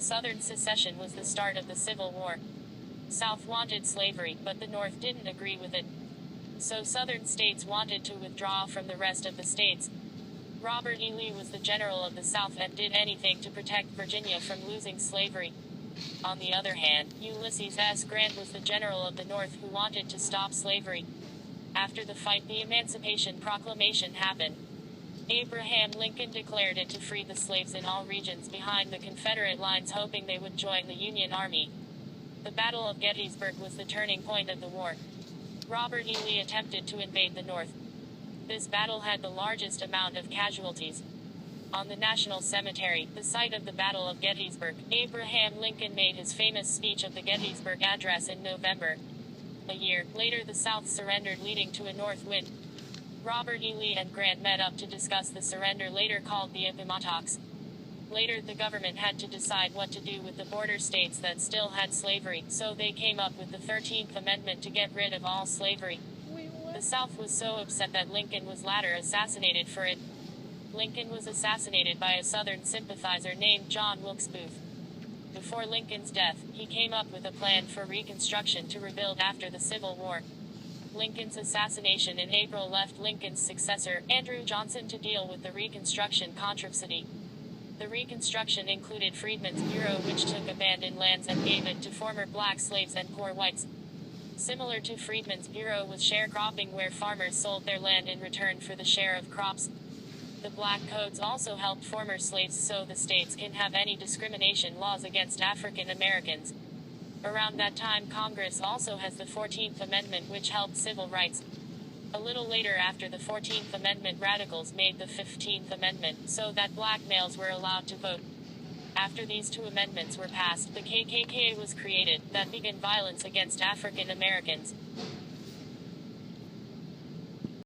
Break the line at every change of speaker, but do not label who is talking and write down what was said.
Southern secession was the start of the Civil War. South wanted slavery, but the North didn't agree with it. So Southern states wanted to withdraw from the rest of the states. Robert E. Lee was the general of the South and did anything to protect Virginia from losing slavery. On the other hand, Ulysses S. Grant was the general of the North who wanted to stop slavery. After the fight, the Emancipation Proclamation happened. Abraham Lincoln declared it to free the slaves in all regions behind the Confederate lines, hoping they would join the Union Army. The Battle of Gettysburg was the turning point of the war. Robert E. Lee attempted to invade the North. This battle had the largest amount of casualties. On the National Cemetery, the site of the Battle of Gettysburg, Abraham Lincoln made his famous speech of the Gettysburg Address in November. A year later, the South surrendered, leading to a north wind. Robert E. Lee and Grant met up to discuss the surrender, later called the Appomattox. Later, the government had to decide what to do with the border states that still had slavery, so they came up with the 13th Amendment to get rid of all slavery. The South was so upset that Lincoln was later assassinated for it. Lincoln was assassinated by a Southern sympathizer named John Wilkes Booth. Before Lincoln's death, he came up with a plan for Reconstruction to rebuild after the Civil War. Lincoln's assassination in April left Lincoln's successor, Andrew Johnson, to deal with the Reconstruction controversy. The Reconstruction included Freedmen's Bureau, which took abandoned lands and gave it to former black slaves and poor whites. Similar to Freedmen's Bureau was sharecropping, where farmers sold their land in return for the share of crops. The Black Codes also helped former slaves, so the states can have any discrimination laws against African Americans. Around that time, Congress also has the 14th Amendment, which helped civil rights. A little later, after the 14th Amendment, radicals made the 15th Amendment, so that black males were allowed to vote. After these two amendments were passed, the KKK was created, that began violence against African Americans.